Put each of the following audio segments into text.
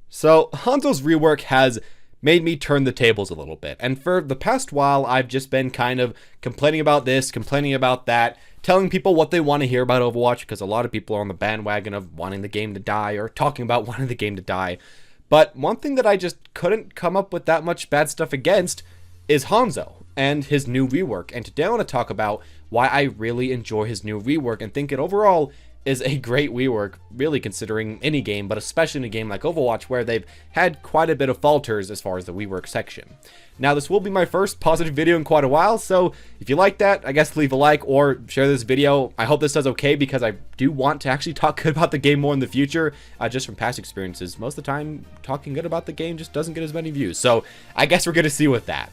So, Hanzo's rework has made me turn the tables a little bit, and for the past while, I've just been kind of complaining about this, complaining about that, telling people what they want to hear about Overwatch, because a lot of people are on the bandwagon of wanting the game to die, or talking about wanting the game to die. But one thing that I just couldn't come up with that much bad stuff against is Hanzo, and his new rework, and today I want to talk about why I really enjoy his new rework, and think it overall is a great rework, really considering any game, but especially in a game like Overwatch, where they've had quite a bit of falters as far as the rework section. Now, this will be my first positive video in quite a while, so if you like that, I guess leave a like or share this video. I hope this does okay, because I do want to actually talk good about the game more in the future, just from past experiences. Most of the time, talking good about the game just doesn't get as many views, so I guess we're gonna see with that.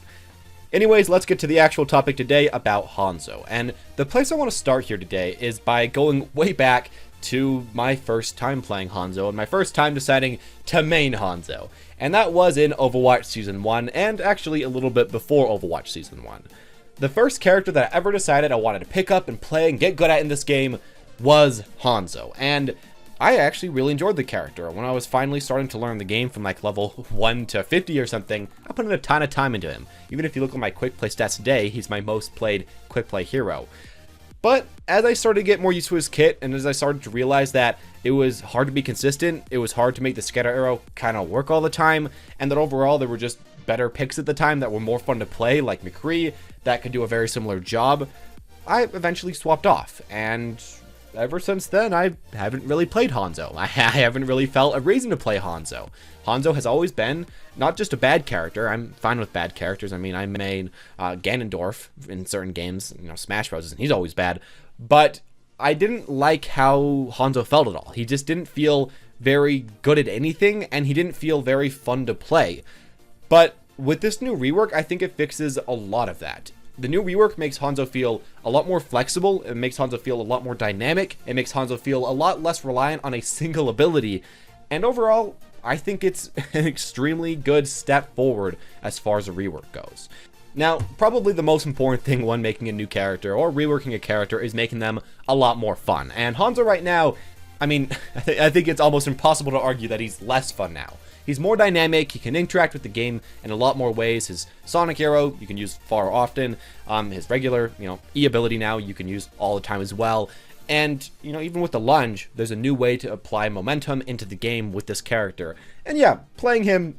Anyways, let's get to the actual topic today about Hanzo. And the place I want to start here today is by going way back to my first time playing Hanzo and my first time deciding to main Hanzo. And that was in Overwatch Season 1 and actually a little bit before Overwatch Season 1. The first character that I ever decided I wanted to pick up and play and get good at in this game was Hanzo. And I actually really enjoyed the character. When I was finally starting to learn the game from like level 1 to 50 or something, I put in a ton of time into him. Even if you look at my quick play stats today, he's my most played quick play hero. But as I started to get more used to his kit, and as I started to realize that it was hard to be consistent, it was hard to make the scatter arrow kind of work all the time, and that overall there were just better picks at the time that were more fun to play, like McCree, that could do a very similar job, I eventually swapped off, and ever since then, I haven't really played Hanzo. I haven't really felt a reason to play Hanzo. Hanzo has always been not just a bad character. I'm fine with bad characters. I mean, I main Ganondorf in certain games, Smash Bros. And he's always bad. But I didn't like how Hanzo felt at all. He just didn't feel very good at anything, and he didn't feel very fun to play. But with this new rework, I think it fixes a lot of that. The new rework makes Hanzo feel a lot more flexible, it makes Hanzo feel a lot more dynamic, it makes Hanzo feel a lot less reliant on a single ability, and overall, I think it's an extremely good step forward as far as the rework goes. Now, probably the most important thing when making a new character or reworking a character is making them a lot more fun, and Hanzo right now, I mean, I think it's almost impossible to argue that he's less fun now. He's more dynamic, he can interact with the game in a lot more ways. His Sonic arrow, you can use far often. His regular, E ability now, you can use all the time as well. And, even with the lunge, there's a new way to apply momentum into the game with this character. And yeah, playing him,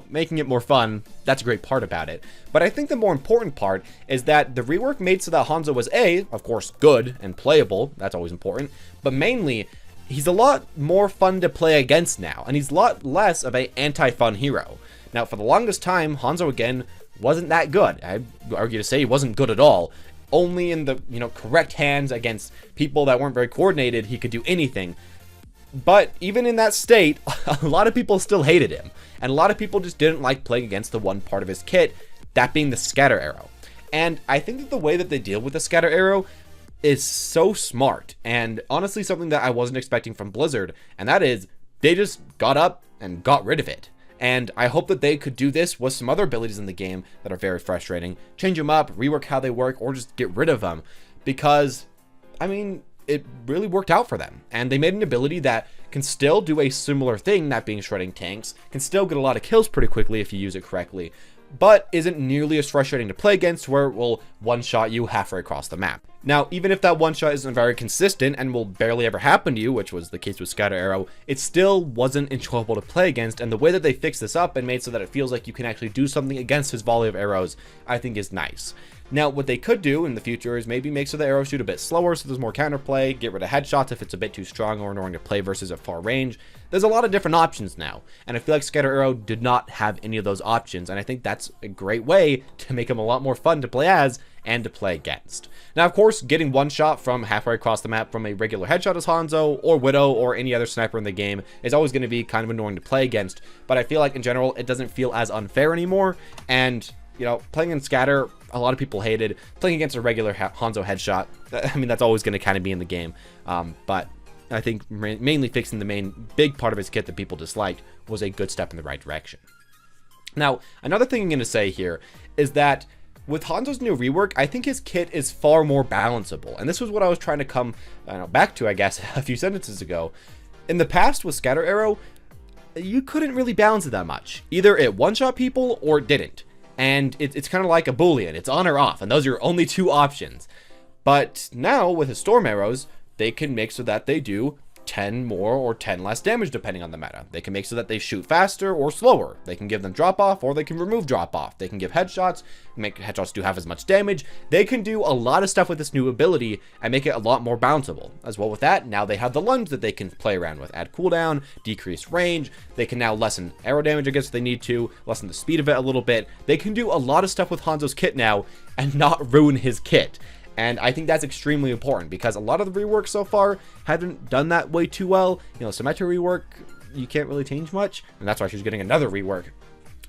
making it more fun, that's a great part about it. But I think the more important part is that the rework made so that Hanzo was of course, good and playable, that's always important, but mainly, he's a lot more fun to play against now, and he's a lot less of an anti-fun hero. Now, for the longest time, Hanzo, again, wasn't that good. I'd argue to say he wasn't good at all. Only in the, correct hands against people that weren't very coordinated, he could do anything. But even in that state, a lot of people still hated him, and a lot of people just didn't like playing against the one part of his kit, that being the scatter arrow. And I think that the way that they deal with the scatter arrow is so smart, and honestly something that I wasn't expecting from Blizzard, and that is they just got up and got rid of it. And I hope that they could do this with some other abilities in the game that are very frustrating, change them up, rework how they work, or just get rid of them, because I mean, it really worked out for them, and they made an ability that can still do a similar thing, that being shredding tanks, can still get a lot of kills pretty quickly if you use it correctly, but isn't nearly as frustrating to play against, where it will one-shot you halfway across the map. Now, even if that one-shot isn't very consistent and will barely ever happen to you, which was the case with Scatter Arrow, it still wasn't enjoyable to play against, and the way that they fixed this up and made so that it feels like you can actually do something against his volley of arrows, I think is nice. Now, what they could do in the future is maybe make so the arrows shoot a bit slower so there's more counterplay, get rid of headshots if it's a bit too strong or annoying to play versus at far range. There's a lot of different options now, and I feel like Scatter Arrow did not have any of those options, and I think that's a great way to make him a lot more fun to play as and to play against. Now, of course, getting one shot from halfway across the map from a regular headshot as Hanzo, or Widow, or any other sniper in the game is always going to be kind of annoying to play against, but I feel like in general it doesn't feel as unfair anymore, and playing in Scatter, a lot of people hated. Playing against a regular Hanzo headshot, I mean, that's always going to kind of be in the game. But I think mainly fixing the main big part of his kit that people disliked was a good step in the right direction. Now, another thing I'm going to say here is that with Hanzo's new rework, I think his kit is far more balanceable. And this was what I was trying to come back to, I guess, a few sentences ago. In the past with Scatter Arrow, you couldn't really balance it that much. Either it one-shot people or it didn't. And it's kind of like a Boolean. It's on or off, and those are your only two options. But now, with his Storm Arrows, they can make so that they do 10 more or 10 less damage depending on the meta. They can make so that they shoot faster or slower. They can give them drop off or they can remove drop off. They can give headshots, make headshots do half as much damage. They can do a lot of stuff with this new ability and make it a lot more bounceable. As well with that, now they have the lunge that they can play around with. Add cooldown, decrease range. They can now lessen arrow damage, I guess, if they need to, lessen the speed of it a little bit. They can do a lot of stuff with Hanzo's kit now and not ruin his kit. And I think that's extremely important because a lot of the rework so far haven't done that way too well. You know, Symmetra rework, you can't really change much, and that's why she's getting another rework.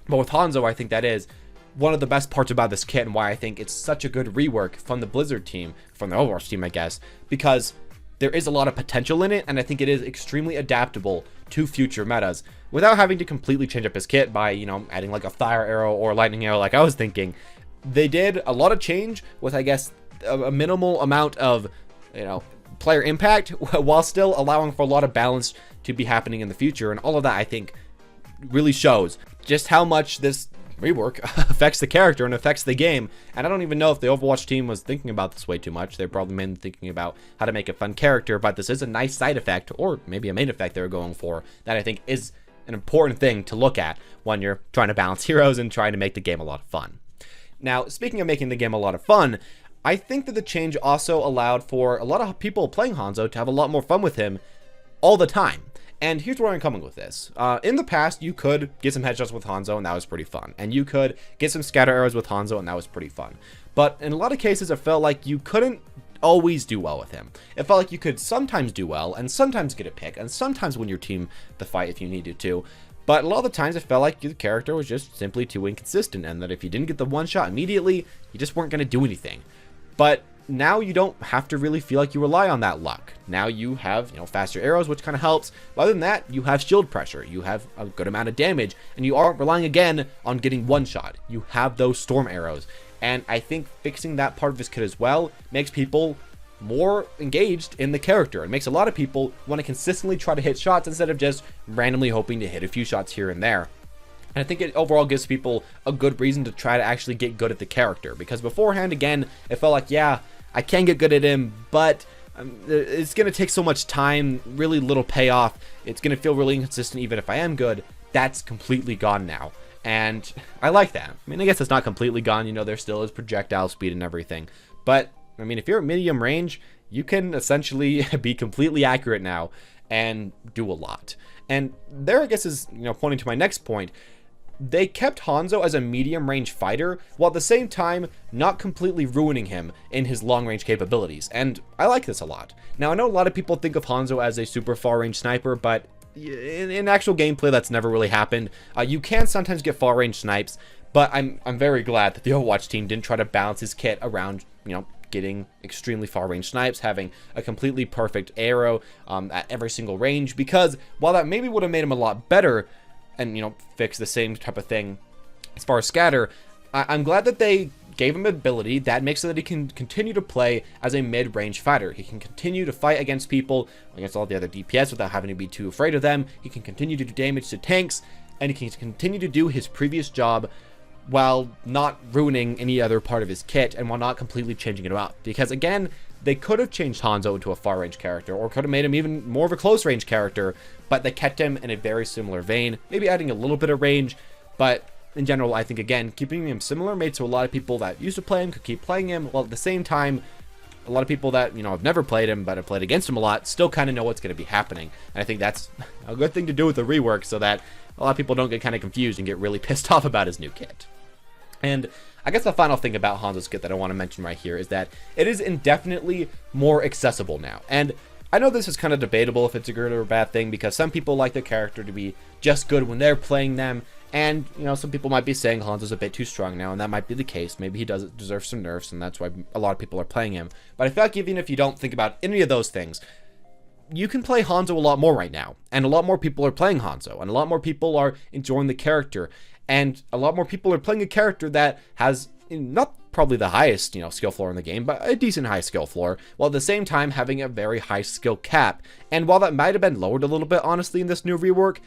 But with Hanzo, I think that is one of the best parts about this kit and why I think it's such a good rework from the Blizzard team, from the Overwatch team, I guess, because there is a lot of potential in it, and I think it is extremely adaptable to future metas without having to completely change up his kit by, you know, adding like a fire arrow or a lightning arrow like I was thinking. They did a lot of change with, I guess, a minimal amount of, you know, player impact while still allowing for a lot of balance to be happening in the future. And all of that, I think, really shows just how much this rework affects the character and affects the game. And I don't even know if the Overwatch team was thinking about this way too much. They're probably mainly thinking about how to make a fun character, but this is a nice side effect, or maybe a main effect they're going for, that I think is an important thing to look at when you're trying to balance heroes and trying to make the game a lot of fun. Now, speaking of making the game a lot of fun, I think that the change also allowed for a lot of people playing Hanzo to have a lot more fun with him all the time. And here's where I'm coming with this. In the past, you could get some headshots with Hanzo, and that was pretty fun. And you could get some scatter arrows with Hanzo, and that was pretty fun. But in a lot of cases, it felt like you couldn't always do well with him. It felt like you could sometimes do well, and sometimes get a pick, and sometimes win your team the fight if you needed to. But a lot of the times, it felt like the character was just simply too inconsistent, and that if you didn't get the one shot immediately, you just weren't going to do anything. But now you don't have to really feel like you rely on that luck. Now you have, you know, faster arrows, which kind of helps. But other than that, you have shield pressure. You have a good amount of damage, and you aren't relying again on getting one shot. You have those storm arrows. And I think fixing that part of his kit as well makes people more engaged in the character. It makes a lot of people want to consistently try to hit shots instead of just randomly hoping to hit a few shots here and there. And I think it overall gives people a good reason to try to actually get good at the character. Because beforehand, again, it felt like, yeah, I can get good at him, but it's going to take so much time, really little payoff. It's going to feel really inconsistent even if I am good. That's completely gone now. And I like that. I mean, I guess it's not completely gone. You know, there still is projectile speed and everything. But, I mean, if you're at medium range, you can essentially be completely accurate now and do a lot. And there, I guess, is, you know, pointing to my next point. They kept Hanzo as a medium range fighter, while at the same time not completely ruining him in his long range capabilities, and I like this a lot. Now, I know a lot of people think of Hanzo as a super far range sniper, but in actual gameplay that's never really happened. You can sometimes get far range snipes, but I'm very glad that the Overwatch team didn't try to balance his kit around, you know, getting extremely far range snipes, having a completely perfect arrow at every single range, because while that maybe would have made him a lot better, and, you know, fix the same type of thing as far as scatter, I'm glad that they gave him ability that makes so that he can continue to play as a mid-range fighter. He can continue to fight against people, against all the other DPS without having to be too afraid of them. He can continue to do damage to tanks, and he can continue to do his previous job while not ruining any other part of his kit and while not completely changing it up. Because, again, they could have changed Hanzo into a far range character, or could have made him even more of a close range character, but they kept him in a very similar vein, maybe adding a little bit of range, but in general, I think, again, keeping him similar made so a lot of people that used to play him could keep playing him, while at the same time, a lot of people that, you know, have never played him, but have played against him a lot, still kind of know what's going to be happening. And I think that's a good thing to do with the rework, so that a lot of people don't get kind of confused and get really pissed off about his new kit. And I guess the final thing about Hanzo's kit that I want to mention right here is that it is indefinitely more accessible now. And I know this is kind of debatable if it's a good or a bad thing, because some people like their character to be just good when they're playing them, and, you know, some people might be saying Hanzo's a bit too strong now, and that might be the case. Maybe he does deserve some nerfs, and that's why a lot of people are playing him. But I feel like even if you don't think about any of those things, you can play Hanzo a lot more right now, and a lot more people are playing Hanzo, and a lot more people are enjoying the character, and a lot more people are playing a character that has not probably the highest, you know, skill floor in the game, but a decent high skill floor, while at the same time having a very high skill cap. And while that might have been lowered a little bit, honestly, in this new rework,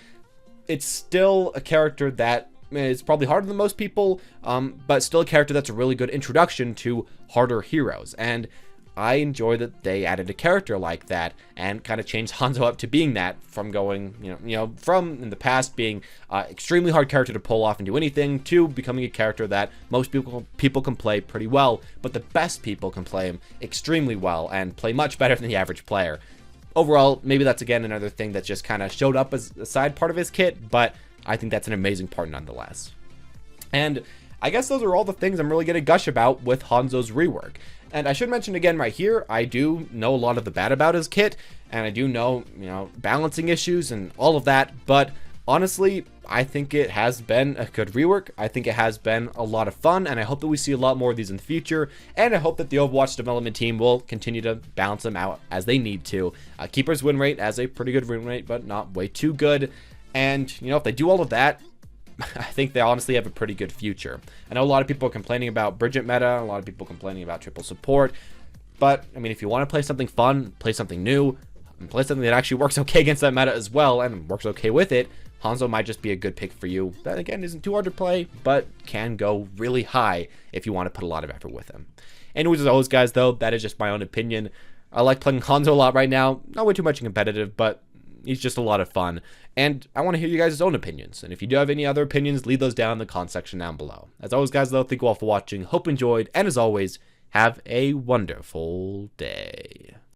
it's still a character that is probably harder than most people, but still a character that's a really good introduction to harder heroes. And I enjoy that they added a character like that and kind of changed Hanzo up to being that, from going, from in the past being extremely hard character to pull off and do anything, to becoming a character that most people can play pretty well, but the best people can play him extremely well and play much better than the average player. Overall, maybe that's again another thing that just kind of showed up as a side part of his kit, but I think that's an amazing part nonetheless. And I guess those are all the things I'm really going to gush about with Hanzo's rework. And I should mention again right here, I do know a lot of the bad about his kit, and I do know, balancing issues and all of that, but honestly, I think it has been a good rework. I think it has been a lot of fun, and I hope that we see a lot more of these in the future, and I hope that the Overwatch development team will continue to balance them out as they need to. Keeper's win rate as a pretty good win rate, but not way too good, and, if they do all of that, I think they honestly have a pretty good future. I know a lot of people are complaining about Bridget meta, a lot of people complaining about triple support, but, if you want to play something fun, play something new, and play something that actually works okay against that meta as well, and works okay with it, Hanzo might just be a good pick for you. That, again, isn't too hard to play, but can go really high if you want to put a lot of effort with him. Anyways, as always, guys, though, that is just my own opinion. I like playing Hanzo a lot right now. Not way too much in competitive, but he's just a lot of fun. And I want to hear you guys' own opinions. And if you do have any other opinions, leave those down in the comment section down below. As always, guys, though, thank you all for watching. Hope you enjoyed. And as always, have a wonderful day.